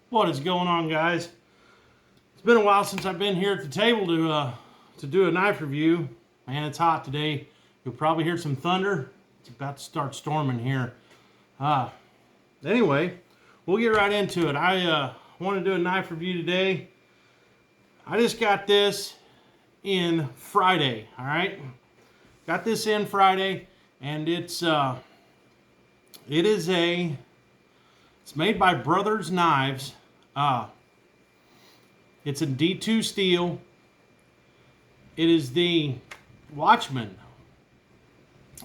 What is going on, guys? It's been a while since I've been here at the table to do a knife review. Man, it's hot today. You'll probably hear some thunder. It's about to start storming here. Anyway, we'll get right into it. I want to do a knife review today. I just got this in Friday. All right, got this in Friday, and it's made by Brothers Knives. It's a D2 steel. It is the Watchman.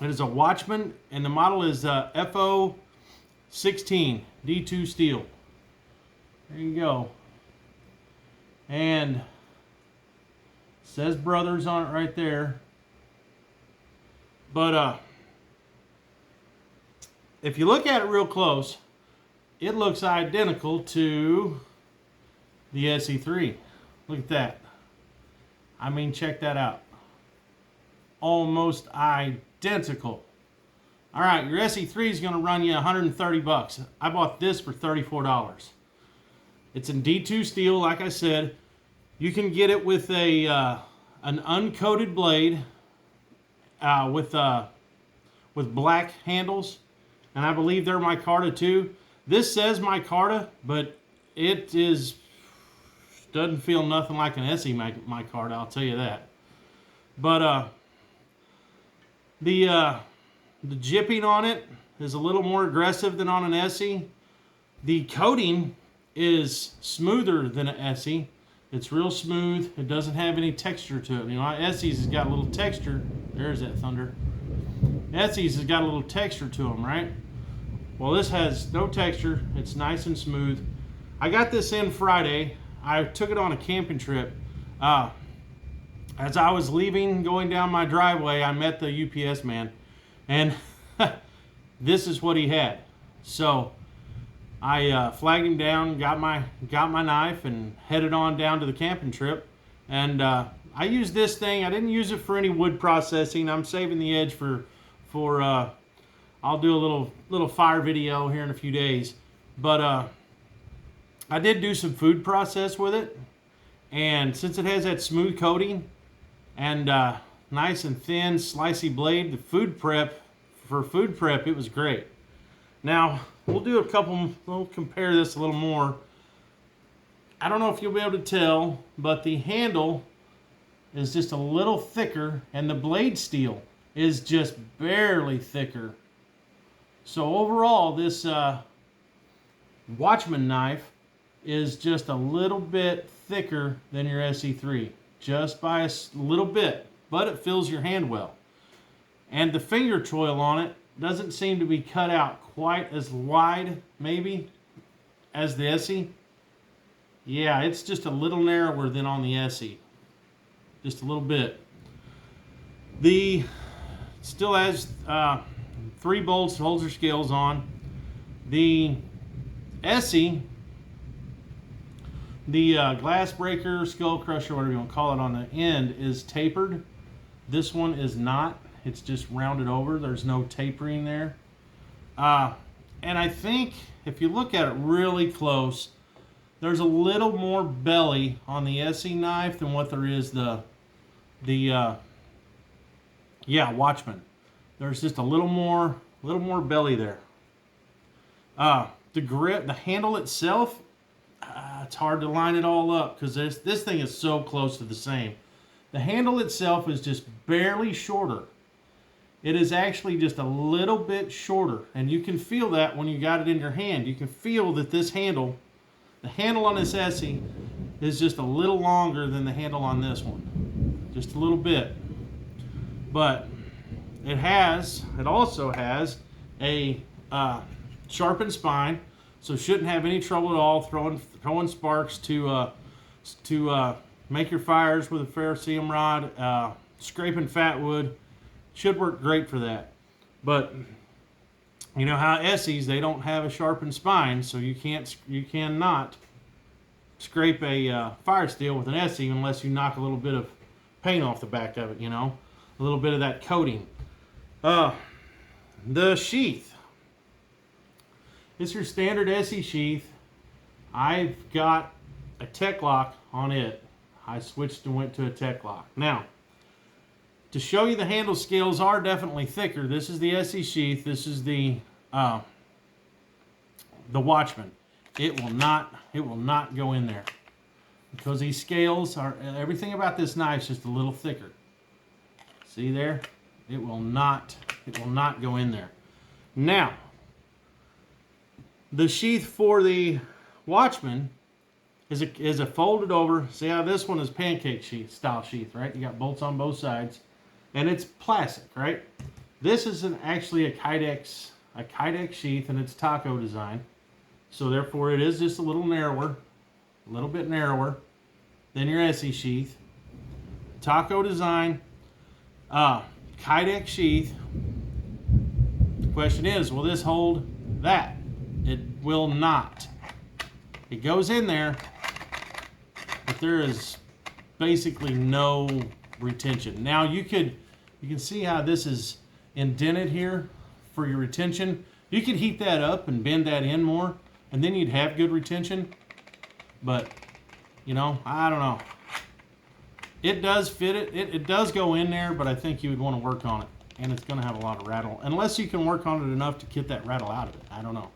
It is a Watchman, and the model is FO16 D2 steel. There you go. And it says Brothers on it right there. But if you look at it real close, it looks identical to the SE3. Look at that. I mean, check that out. Almost identical. All right, your SE3 is going to run you 130 bucks. I bought this for $34. It's in D2 steel, like I said. You can get it with a an uncoated blade with black handles, and I believe they're micarta too. This says micarta, but it doesn't feel nothing like an Esee micarta, I'll tell you that. But the jipping on it is a little more aggressive than on an Esee. The coating is smoother than an Esee. It's real smooth. It doesn't have any texture to it. You know, Esee's has got a little texture. There's that thunder. Esee's has got a little texture to them, right? Well, this has no texture. It's nice and smooth. I got this in Friday. I took it on a camping trip. As I was leaving, going down my driveway, I met the UPS man, and this is what he had. So I flagged him down, got my knife, and headed on down to the camping trip. And I used this thing. I didn't use it for any wood processing. I'm saving the edge for I'll do a little fire video here in a few days. But I did do some food process with it, and since it has that smooth coating and nice and thin slicey blade, for food prep it was great. Now we'll compare this a little more. I don't know if you'll be able to tell, but the handle is just a little thicker, and the blade steel is just barely thicker. So overall, this Watchman knife is just a little bit thicker than your SE3, just by a little bit, but it fills your hand well. And the finger choil on it doesn't seem to be cut out quite as wide, maybe, as the Esee. Yeah, it's just a little narrower than on the Esee, just a little bit. It still has 3 bolts, holds your scales on. The Esee, the glass breaker, skull crusher, whatever you want to call it, on the end is tapered. This one is not. It's just rounded over. There's no tapering there. And I think if you look at it really close, there's a little more belly on the Esee knife than what there is the Watchman. There's just a little more belly there. The grip, the handle itself, it's hard to line it all up because this thing is so close to the same. The handle itself is just barely shorter. It is actually just a little bit shorter, and you can feel that when you got it in your hand. You can feel that the handle on this Esee is just a little longer than the handle on this one. Just a little bit. But it also has a sharpened spine, so shouldn't have any trouble at all throwing sparks to make your fires with a ferrocerium rod. Scraping fat wood should work great for that. But you know how Esees, they don't have a sharpened spine, so you cannot scrape a fire steel with an Esee unless you knock a little bit of paint off the back of it, you know, a little bit of that coating. The sheath. It's your standard Esee sheath. I've got a tech lock on it. I switched and went to a tech lock. Now, to show you the handle scales are definitely thicker. This is the Esee sheath. This is the Watchman. It will not go in there because these scales are, everything about this knife is just a little thicker. See there? It will not go in there. Now, the sheath for the Watchman is a folded over. See how this one is pancake style sheath, right? You got bolts on both sides, and it's plastic, right? This is actually a Kydex sheath, and it's taco design. So therefore, it is just a little narrower, a little bit narrower than your Esee sheath. Taco design, Kydex sheath. The question is, will this hold that? It will not. It goes in there, but there is basically no retention. Now you can see how this is indented here for your retention. You could heat that up and bend that in more, and then you'd have good retention. But, you know, I don't know. It does fit it. It does go in there, but I think you would want to work on it. And it's going to have a lot of rattle. Unless you can work on it enough to get that rattle out of it. I don't know.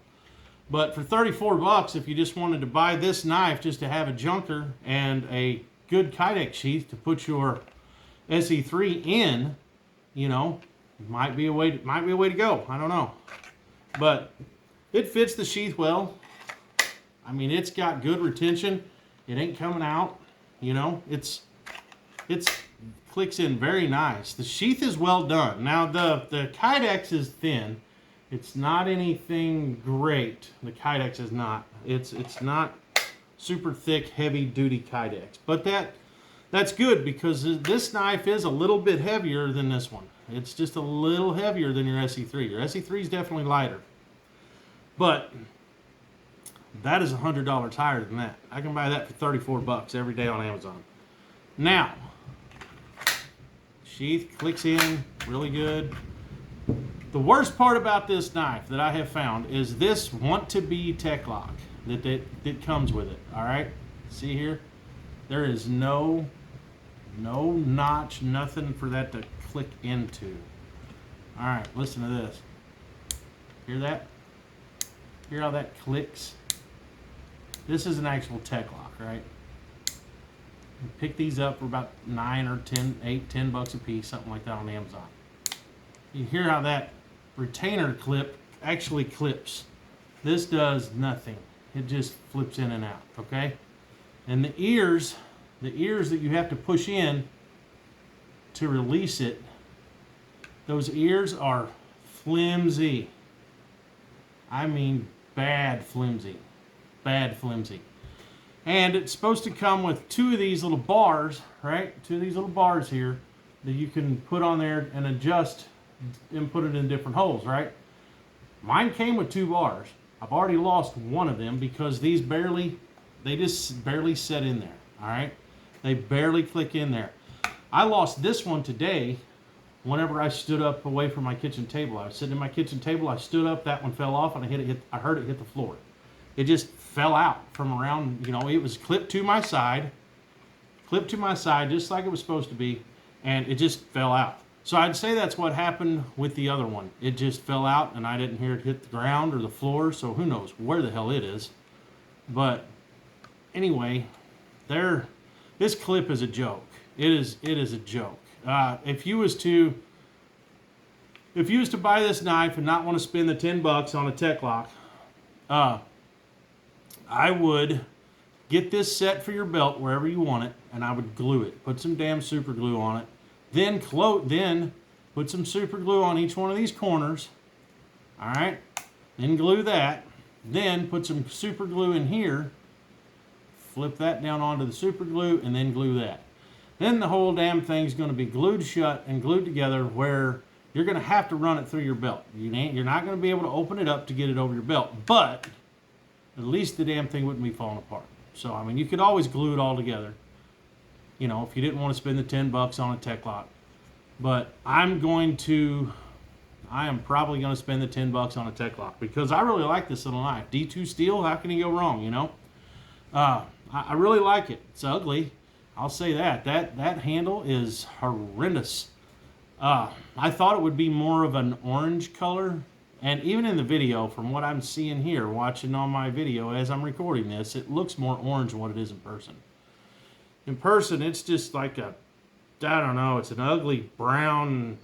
But for 34 bucks, if you just wanted to buy this knife just to have a junker and a good Kydex sheath to put your SE3 in, you know, might be a way to go. I don't know. But it fits the sheath well. I mean, it's got good retention. It ain't coming out. You know, it's clicks in very nice. The sheath is well done. Now the Kydex is thin. It's not anything great. The Kydex is not. It's not super thick, heavy duty Kydex. But that's good because this knife is a little bit heavier than this one. It's just a little heavier than your SE3. Your SE3 is definitely lighter. But that is $100 higher than that. I can buy that for 34 bucks every day on Amazon. Now, sheath clicks in really good. The worst part about this knife that I have found is this want-to-be tech lock that comes with it. All right, see here, there is no notch, nothing for that to click into. All right, listen to this. Hear that? Hear how that clicks? This is an actual tech lock, right? You pick these up for about 9 or 10, 8, 10 bucks a piece, something like that on Amazon. You hear how that retainer clip actually clips. This does nothing. It just flips in and out, okay? And the ears that you have to push in to release it, those ears are flimsy. I mean bad flimsy. Bad flimsy. And it's supposed to come with 2 of these little bars, right? 2 of these little bars here that you can put on there and adjust and put it in different holes, right? Mine came with 2 bars. I've already lost one of them because they just barely set in there, all right? They barely click in there. I lost this one today whenever I stood up away from my kitchen table. I was sitting at my kitchen table, I stood up, that one fell off, and I heard it hit the floor. It just fell out from around, you know, it was clipped to my side just like it was supposed to be, and it just fell out. So I'd say that's what happened with the other one. It just fell out, and I didn't hear it hit the ground or the floor, so who knows where the hell it is. But anyway, this clip is a joke. It is a joke. If you was to buy this knife and not want to spend the 10 bucks on a tech lock, I would get this set for your belt wherever you want it, and I would glue it. Put some damn super glue on it. Then put some super glue on each one of these corners. All right. Then glue that. Then put some super glue in here. Flip that down onto the super glue, and then glue that. Then the whole damn thing's going to be glued shut and glued together where you're going to have to run it through your belt. You're not going to be able to open it up to get it over your belt, but at least the damn thing wouldn't be falling apart. So, I mean, you could always glue it all together, you know, if you didn't want to spend the 10 bucks on a tech lock. But I am probably going to spend the 10 bucks on a tech lock because I really like this little knife. D2 steel, how can you go wrong, you know? I really like it. It's ugly. I'll say that. That handle is horrendous. I thought it would be more of an orange color. And even in the video, from what I'm seeing here, watching on my video as I'm recording this, it looks more orange than what it is in person. In person, it's just like a, I don't know, it's an ugly brownish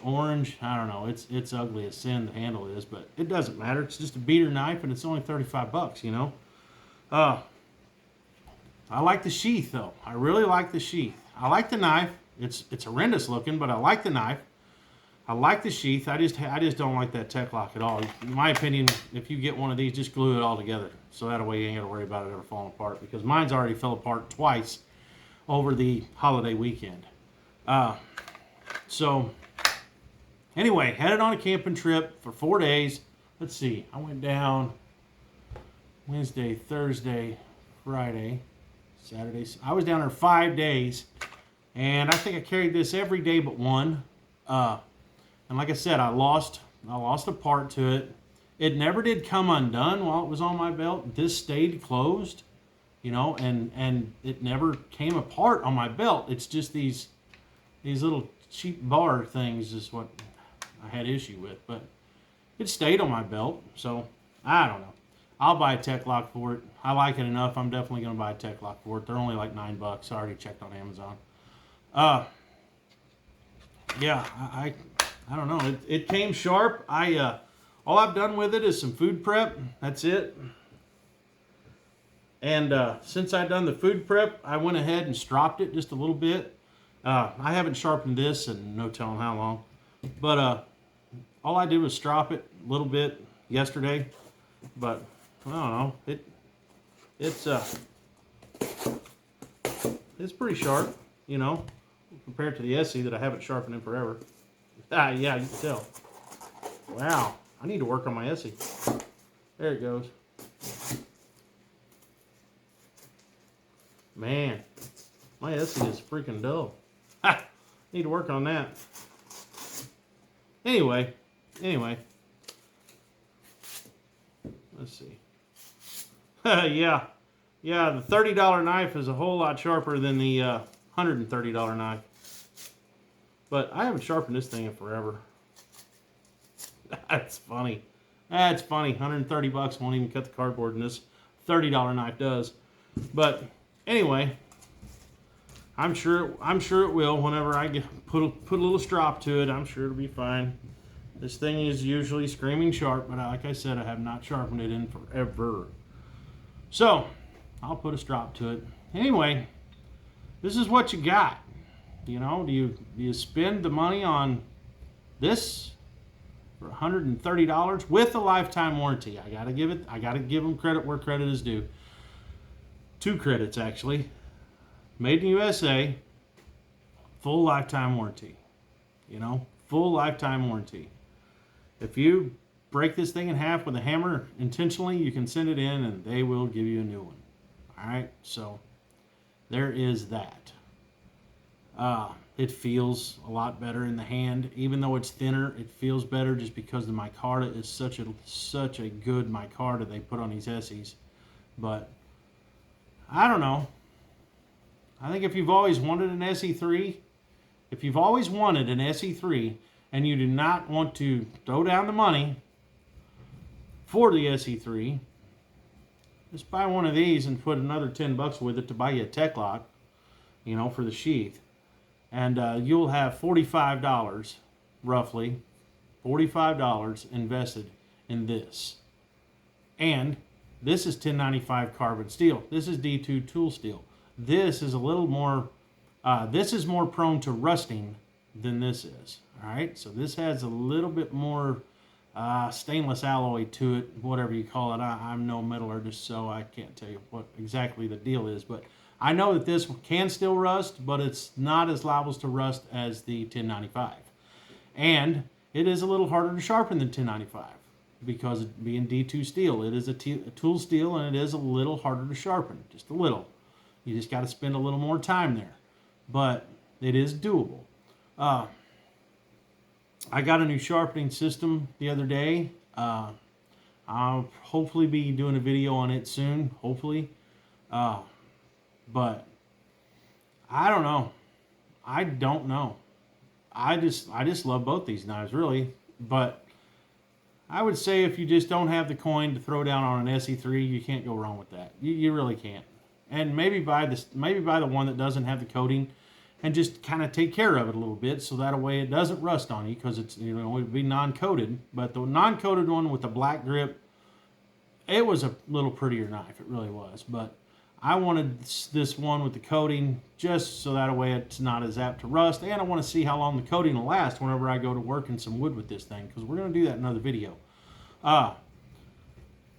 orange. I don't know. It's ugly as sin, the handle is, but it doesn't matter. It's just a beater knife, and it's only 35 bucks, you know. I like the sheath, though. I really like the sheath. I like the knife. It's horrendous looking, but I like the knife. I like the sheath. I just don't like that tech lock at all. In my opinion, if you get one of these, just glue it all together. So that way you ain't got to worry about it ever falling apart. Because mine's already fell apart twice over the holiday weekend. So, anyway, headed on a camping trip for 4 days. Let's see. I went down Wednesday, Thursday, Friday, Saturday. I was down there 5 days. And I think I carried this every day but one. And like I said, I lost a part to it. It never did come undone while it was on my belt. This stayed closed, you know, and it never came apart on my belt. It's just these little cheap bar things is what I had issue with. But it stayed on my belt, so I don't know. I'll buy a tech lock for it. I like it enough. I'm definitely going to buy a tech lock for it. They're only like $9. I already checked on Amazon. Yeah, I don't know. It came sharp. All I've done with it is some food prep. That's it. And since I've done the food prep, I went ahead and stropped it just a little bit. I haven't sharpened this in no telling how long. But all I did was strop it a little bit yesterday. But I don't know. It's pretty sharp, you know, compared to the Esee that I haven't sharpened in forever. Yeah, you can tell. Wow, I need to work on my Esee. There it goes. Man, my Esee is freaking dull. Ha! Need to work on that. Anyway. Let's see. Yeah, the $30 knife is a whole lot sharper than the $130 knife. But I haven't sharpened this thing in forever. That's funny. That's funny. 130 bucks won't even cut the cardboard, and this $30 knife does. But anyway, I'm sure it will whenever I put a little strop to it. I'm sure it'll be fine. This thing is usually screaming sharp, but like I said, I have not sharpened it in forever. So I'll put a strop to it. Anyway, this is what you got. You know, do you spend the money on this for $130 with a lifetime warranty? I gotta give them credit where credit is due. 2 credits actually. Made in USA, full lifetime warranty. You know, full lifetime warranty. If you break this thing in half with a hammer intentionally, you can send it in and they will give you a new one. All right, so there is that. It feels a lot better in the hand, even though it's thinner. It feels better just because the micarta is such a good micarta they put on these Esees. But I don't know. I think if you've always wanted an SE3, and you do not want to throw down the money for the SE3, just buy one of these and put another 10 bucks with it to buy you a tech lock, you know, for the sheath. And you'll have $45, roughly, $45 invested in this. And this is 1095 carbon steel. This is D2 tool steel. This is a little more, this is more prone to rusting than this is. All right, so this has a little bit more stainless alloy to it, whatever you call it. I'm no metallurgist, so I can't tell you what exactly the deal is, but I know that this can still rust, but it's not as liable to rust as the 1095. And it is a little harder to sharpen than 1095 because it being D2 steel. It is a tool steel, and it is a little harder to sharpen, just a little. You just got to spend a little more time there, but it is doable. I got a new sharpening system the other day. I'll hopefully be doing a video on it soon, hopefully. But I don't know. I don't know. I just love both these knives, really. But I would say if you just don't have the coin to throw down on an SE3, you can't go wrong with that. You really can't. And maybe buy the one that doesn't have the coating, and just kind of take care of it a little bit, so that way it doesn't rust on you, because it's, you know, it would be non-coated. But the non-coated one with the black grip, it was a little prettier knife. It really was. But I wanted this one with the coating, just so that way it's not as apt to rust. And I want to see how long the coating will last whenever I go to work in some wood with this thing, because we're going to do that in another video.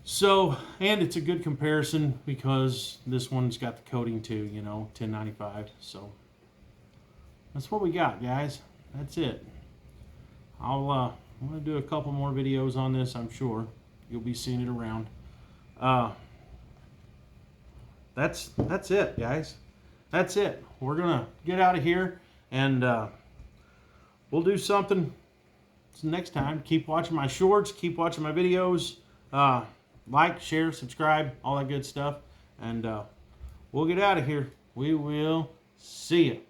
So, and it's a good comparison because this one's got the coating too, you know, 1095. So that's what we got, guys. That's it. I'm going to do a couple more videos on this, I'm sure. You'll be seeing it around. That's it, guys. That's it. We're gonna get out of here, and we'll do something next time. Keep watching my shorts. Keep watching my videos. Like, share, subscribe, all that good stuff, and we'll get out of here. We will see you.